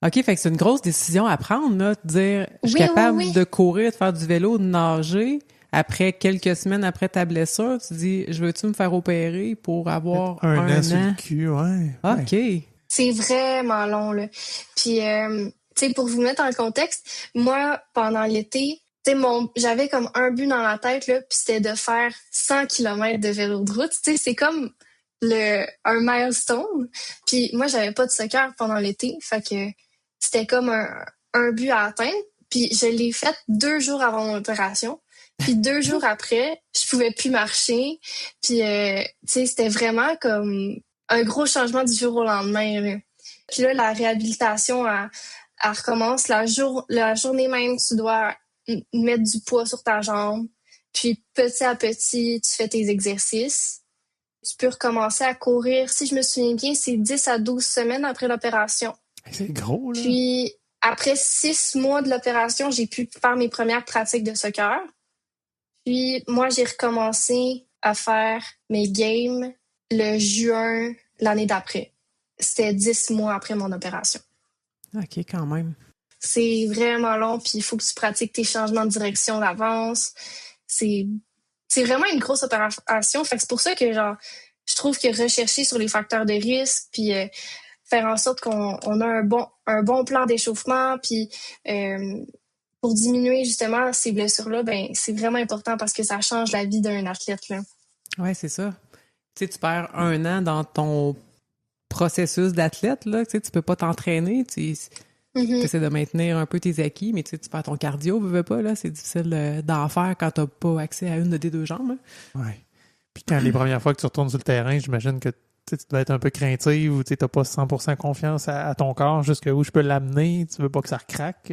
[SPEAKER 2] OK, fait que c'est une grosse décision à prendre, là, de dire je suis capable de courir, de faire du vélo, de nager. Après quelques semaines après ta blessure, tu dis je veux-tu me faire opérer pour avoir un an
[SPEAKER 1] sur le cul, ouais.
[SPEAKER 2] OK.
[SPEAKER 6] C'est vraiment long, là. Puis, tu sais, pour vous mettre en contexte, moi, pendant l'été, tu sais, j'avais comme un but dans la tête, là, puis c'était de faire 100 km de vélo de route. Tu sais, c'est comme un milestone. Puis moi, j'avais pas de soccer pendant l'été, fait que c'était comme un but à atteindre. Puis je l'ai fait 2 jours avant mon opération. Puis 2 jours après, je pouvais plus marcher. Puis, tu sais, c'était vraiment comme un gros changement du jour au lendemain. Là. Puis là, la réhabilitation, elle recommence. La journée même, tu dois mettre du poids sur ta jambe. Puis petit à petit, tu fais tes exercices. Tu peux recommencer à courir. Si je me souviens bien, c'est 10 à 12 semaines après l'opération.
[SPEAKER 1] C'est gros, là.
[SPEAKER 6] Puis après 6 mois de l'opération, j'ai pu faire mes premières pratiques de soccer. Puis moi, j'ai recommencé à faire mes games le juin l'année d'après. C'était 10 mois après mon opération.
[SPEAKER 2] OK, quand même.
[SPEAKER 6] C'est vraiment long, puis il faut que tu pratiques tes changements de direction d'avance. C'est vraiment une grosse opération. Fait que c'est pour ça que genre je trouve que rechercher sur les facteurs de risque, puis faire en sorte qu'on a un bon plan d'échauffement, puis pour diminuer justement ces blessures-là, ben c'est vraiment important parce que ça change la vie d'un athlète, là.
[SPEAKER 2] Ouais, c'est ça. Tu sais, tu perds 1 an dans ton processus d'athlète, là. Tu sais, tu peux pas t'entraîner. Tu essaies de maintenir un peu tes acquis, mais tu sais, tu perds ton cardio, veux pas, là. C'est difficile d'en faire quand t'as pas accès à une de tes 2 jambes. Hein.
[SPEAKER 1] Ouais. Puis quand les premières fois que tu retournes sur le terrain, j'imagine que tu dois être un peu craintive ou tu n'as pas 100% confiance à ton corps, jusqu'où je peux l'amener, tu veux pas que ça recraque.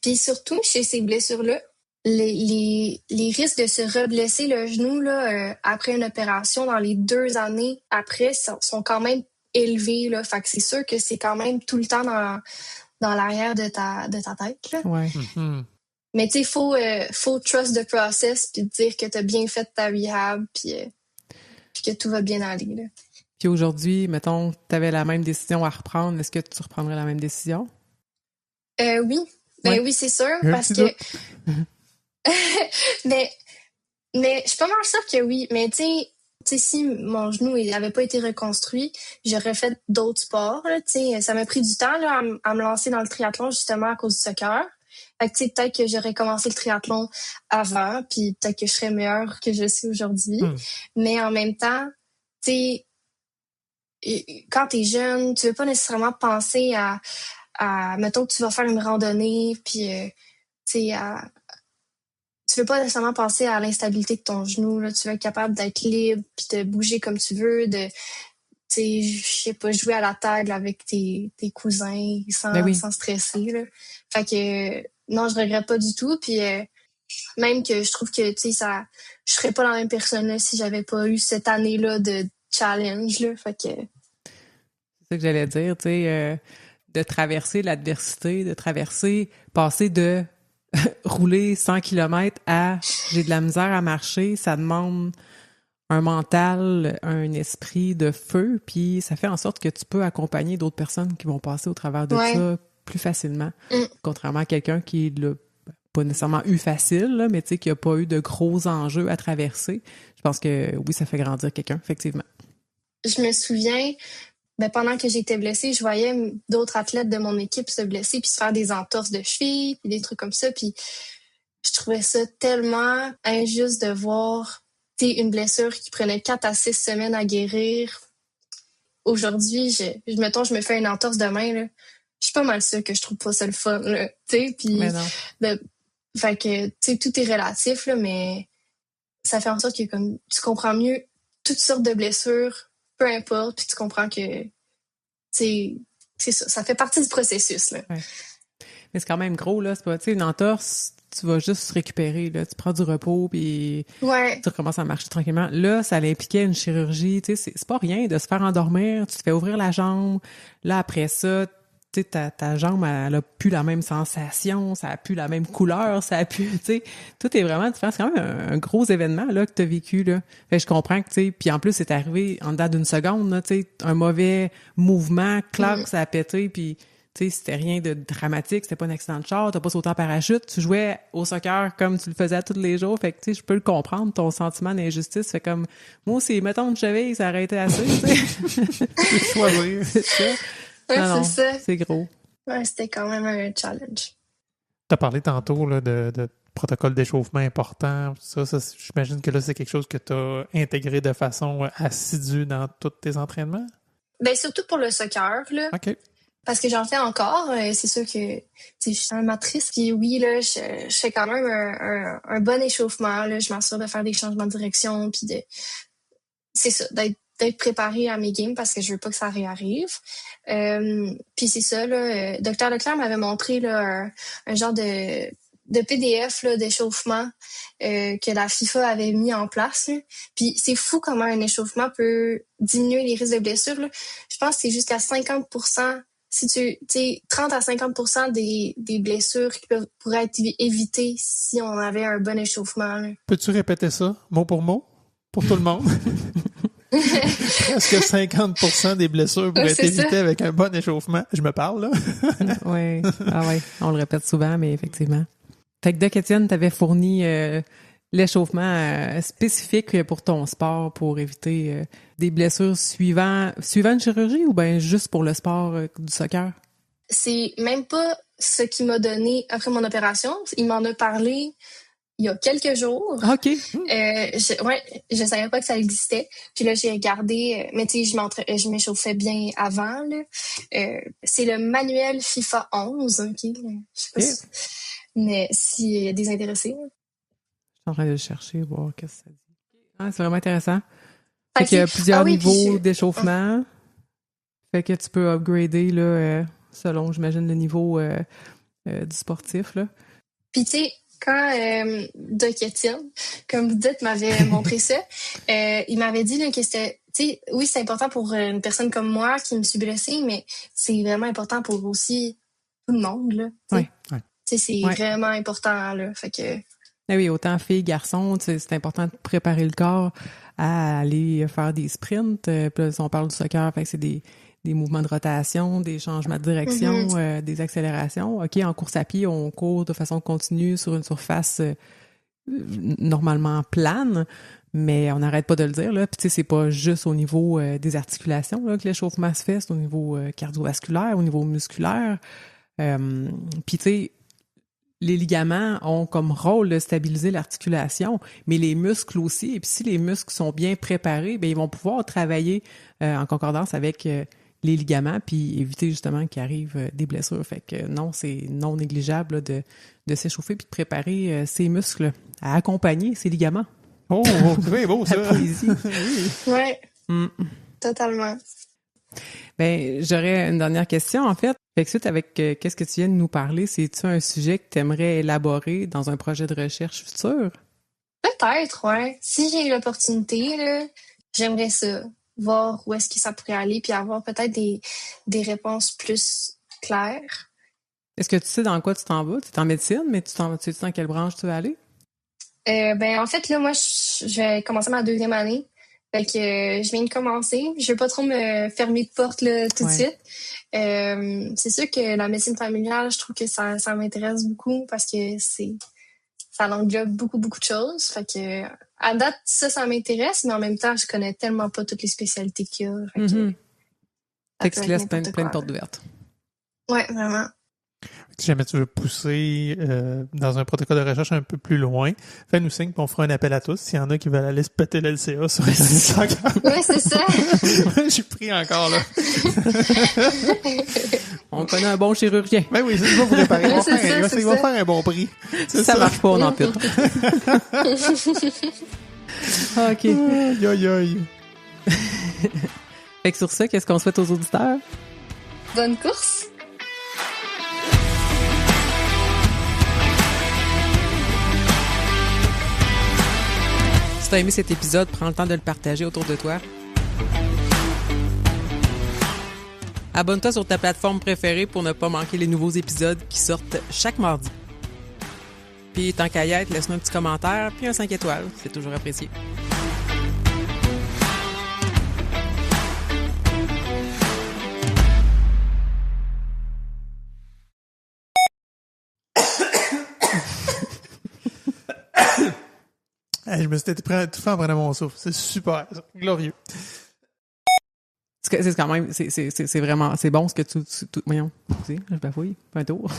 [SPEAKER 6] Puis surtout, chez ces blessures-là, les risques de se reblesser le genou là, après une opération dans les 2 années après sont quand même élevés. Là. Fait que c'est sûr que c'est quand même tout le temps dans l'arrière de ta tête. Là.
[SPEAKER 2] Ouais.
[SPEAKER 1] Mm-hmm.
[SPEAKER 6] Mais tu sais, faut trust the process puis te dire que tu as bien fait ta rehab puis que tout va bien aller. Là.
[SPEAKER 2] Puis aujourd'hui, mettons, tu avais la même décision à reprendre, est-ce que tu reprendrais la même décision?
[SPEAKER 6] Oui. Ben oui, c'est sûr, parce que... mais je suis pas mal sûre que oui. Mais tu sais, si mon genou n'avait pas été reconstruit, j'aurais fait d'autres sports. Ça m'a pris du temps là, à me lancer dans le triathlon justement à cause du soccer. Fait que, peut-être que j'aurais commencé le triathlon avant, puis peut-être que je serais meilleure que je suis aujourd'hui. Mais en même temps, tu sais, quand t'es jeune, tu veux pas nécessairement penser à mettons que tu vas faire une randonnée, puis tu veux pas nécessairement penser à l'instabilité de ton genou. Là. Tu veux être capable d'être libre, puis de bouger comme tu veux, de je sais pas, jouer à la table avec tes cousins sans stresser. Là. Fait que non, je regrette pas du tout. Puis même que je trouve que je serais pas la même personne là, si j'avais pas eu cette année-là de challenge. Là. Fait que
[SPEAKER 2] c'est ça que j'allais dire, tu sais, de traverser l'adversité, passer de rouler 100 km à j'ai de la misère à marcher, ça demande un mental, un esprit de feu, puis ça fait en sorte que tu peux accompagner d'autres personnes qui vont passer au travers de ça plus facilement. Contrairement à quelqu'un qui l'a pas nécessairement eu facile, là, mais tu sais, qui a pas eu de gros enjeux à traverser. Je pense que oui, ça fait grandir quelqu'un, effectivement.
[SPEAKER 6] Je me souviens pendant que j'étais blessée, je voyais d'autres athlètes de mon équipe se blesser puis se faire des entorses de cheville puis des trucs comme ça. Puis je trouvais ça tellement injuste de voir une blessure qui prenait 4 à 6 semaines à guérir. Aujourd'hui, mettons, je me fais une entorse demain, là. Je suis pas mal sûre que je trouve pas ça le fun, là. Tu sais, puis... Fait que, tu sais, tout est relatif, là, mais ça fait en sorte que comme tu comprends mieux toutes sortes de blessures, peu importe, puis tu comprends que, c'est ça. Ça fait partie du processus, là.
[SPEAKER 2] Ouais. Mais c'est quand même gros, là. C'est pas, tu sais, une entorse, tu vas juste récupérer, là. Tu prends du repos, puis tu recommences à marcher tranquillement. Là, ça impliquait une chirurgie, tu sais, c'est pas rien de se faire endormir, tu te fais ouvrir la jambe. Là, après ça, tu sais, ta jambe, elle a plus la même sensation, ça a plus la même couleur, ça a plus, tu sais, tout est vraiment différent. C'est quand même un gros événement, là, que t'as vécu, là. Fait que je comprends que, tu sais, puis en plus, c'est arrivé en dedans d'une seconde, là, tu sais, un mauvais mouvement, clac, ça a pété, puis tu sais, c'était rien de dramatique, c'était pas un accident de char, t'as pas sauté en parachute, tu jouais au soccer comme tu le faisais tous les jours, fait que, tu sais, je peux le comprendre, ton sentiment d'injustice, fait comme, moi aussi, mettons une cheville, ça aurait été assez, tu sais.
[SPEAKER 1] Tu peux choisir.
[SPEAKER 2] C'est ça.
[SPEAKER 6] Ouais, c'est ça.
[SPEAKER 2] C'est gros.
[SPEAKER 6] Ouais, c'était quand même un challenge.
[SPEAKER 1] Tu as parlé tantôt là, de protocole d'échauffement important. Ça, j'imagine que là, c'est quelque chose que tu as intégré de façon assidue dans tous tes entraînements?
[SPEAKER 6] Ben, surtout pour le soccer, là.
[SPEAKER 1] OK.
[SPEAKER 6] Parce que j'en fais encore. C'est sûr que je suis amatrice. Puis oui, là, je fais quand même un bon échauffement. Là. Je m'assure de faire des changements de direction. Puis c'est ça, d'être préparée à mes games parce que je veux pas que ça réarrive. Puis c'est ça, là. Dr. Leclerc m'avait montré là, un genre de PDF là, d'échauffement que la FIFA avait mis en place. Là. Puis c'est fou comment un échauffement peut diminuer les risques de blessures. Là. Je pense que c'est jusqu'à 50%. Si tu sais, 30 à 50% des blessures qui pourraient être évitées si on avait un bon échauffement. Là.
[SPEAKER 1] Peux-tu répéter ça, mot pour mot, pour tout le monde? Presque 50% des blessures pourraient être évitées avec un bon échauffement. Je me parle, là.
[SPEAKER 2] Oui. Ah ouais, on le répète souvent, mais effectivement. Fait que Doc Étienne t'avait fourni l'échauffement spécifique pour ton sport pour éviter des blessures suivant une chirurgie ou bien juste pour le sport du soccer?
[SPEAKER 6] C'est même pas ce qu'il m'a donné après mon opération. Il m'en a parlé il y a quelques jours.
[SPEAKER 2] OK.
[SPEAKER 6] Je savais pas que ça existait. Puis là, j'ai regardé, mais tu sais, je m'échauffais bien avant. Là. C'est le manuel FIFA 11, OK? Je sais pas si... Mais s'il y a des intéressés.
[SPEAKER 2] Je suis en train de le chercher, voir qu'est-ce que ça dit. Ah, c'est vraiment intéressant. Fait qu'il y a plusieurs niveaux d'échauffement. Fait que tu peux upgrader là, selon, j'imagine, le niveau du sportif. Là.
[SPEAKER 6] Puis tu sais, quand Doc Étienne, comme vous dites, m'avait montré ça, il m'avait dit là, que c'était, tu sais, oui, c'est important pour une personne comme moi qui me suis blessée, mais c'est vraiment important pour aussi tout le monde. Là,
[SPEAKER 1] oui.
[SPEAKER 6] Tu sais, c'est vraiment important. Là, fait que...
[SPEAKER 2] Ah oui, autant filles, garçons, c'est important de préparer le corps à aller faire des sprints. Puis là, si on parle du soccer, fait que c'est des mouvements de rotation, des changements de direction, des accélérations. OK, en course à pied, on court de façon continue sur une surface normalement plane, mais on n'arrête pas de le dire. Là. Puis tu sais, c'est pas juste au niveau des articulations là, que l'échauffement se fait, c'est au niveau cardiovasculaire, au niveau musculaire. Puis tu sais, les ligaments ont comme rôle de stabiliser l'articulation, mais les muscles aussi. Et puis si les muscles sont bien préparés, bien, ils vont pouvoir travailler en concordance avec les ligaments, puis éviter justement qu'il arrive des blessures. Fait que non, c'est non négligeable là, de s'échauffer puis de préparer ses muscles à accompagner ces ligaments.
[SPEAKER 1] Oh, très beau ça!
[SPEAKER 2] La poésie.
[SPEAKER 6] Oui, totalement.
[SPEAKER 2] Ben, j'aurais une dernière question, en fait. Fait que suite avec qu'est-ce que tu viens de nous parler, c'est-tu un sujet que tu aimerais élaborer dans un projet de recherche futur?
[SPEAKER 6] Peut-être, ouais. Si j'ai l'opportunité, là, j'aimerais ça. Voir où est-ce que ça pourrait aller, puis avoir peut-être des réponses plus claires.
[SPEAKER 2] Est-ce que tu sais dans quoi tu t'en vas? Tu es en médecine, mais tu sais dans quelle branche tu veux aller?
[SPEAKER 6] Ben, en fait, là, moi, je vais commencer ma 2e année. Fait que je viens de commencer. Je veux pas trop me fermer de porte là, tout de suite. C'est sûr que la médecine familiale, je trouve que ça m'intéresse beaucoup parce que ça englobe beaucoup de choses. Fait que à date, ça m'intéresse, mais en même temps, je connais tellement pas toutes les spécialités qu'il y a. Fait que
[SPEAKER 2] Fait que tu
[SPEAKER 6] peut
[SPEAKER 2] te
[SPEAKER 6] être
[SPEAKER 2] laisses plein de
[SPEAKER 6] n'importe
[SPEAKER 2] portes
[SPEAKER 6] quoi.
[SPEAKER 2] ouvertes.
[SPEAKER 6] Ouais, vraiment.
[SPEAKER 1] Si jamais tu veux pousser dans un protocole de recherche un peu plus loin, fais-nous signe, puis on fera un appel à tous. S'il y en a qui veulent aller se péter l'LCA sur les Instagram.
[SPEAKER 6] Ouais, c'est ça.
[SPEAKER 1] J'ai pris encore, là.
[SPEAKER 2] On connaît un bon chirurgien.
[SPEAKER 1] Ben oui, il va vous réparer. Il va,
[SPEAKER 6] C'est
[SPEAKER 1] faire,
[SPEAKER 6] ça,
[SPEAKER 1] il va
[SPEAKER 6] c'est
[SPEAKER 1] faire un bon prix. C'est
[SPEAKER 2] Ça marche pas, on ampute. OK.
[SPEAKER 1] Aïe, aïe, aïe.
[SPEAKER 2] Fait que sur ça, qu'est-ce qu'on souhaite aux auditeurs?
[SPEAKER 6] Bonne course.
[SPEAKER 2] Si t'as aimé cet épisode, prends le temps de le partager autour de toi. Abonne-toi sur ta plateforme préférée pour ne pas manquer les nouveaux épisodes qui sortent chaque mardi. Puis tant qu'à y être, laisse-nous un petit commentaire puis un 5 étoiles, c'est toujours apprécié.
[SPEAKER 1] Hey, je me suis tout fait en prenant mon souffle. C'est super, ça. Glorieux.
[SPEAKER 2] C'est quand même, c'est vraiment, c'est bon ce que tu voyons, tu sais, je bafouille, fais un tour.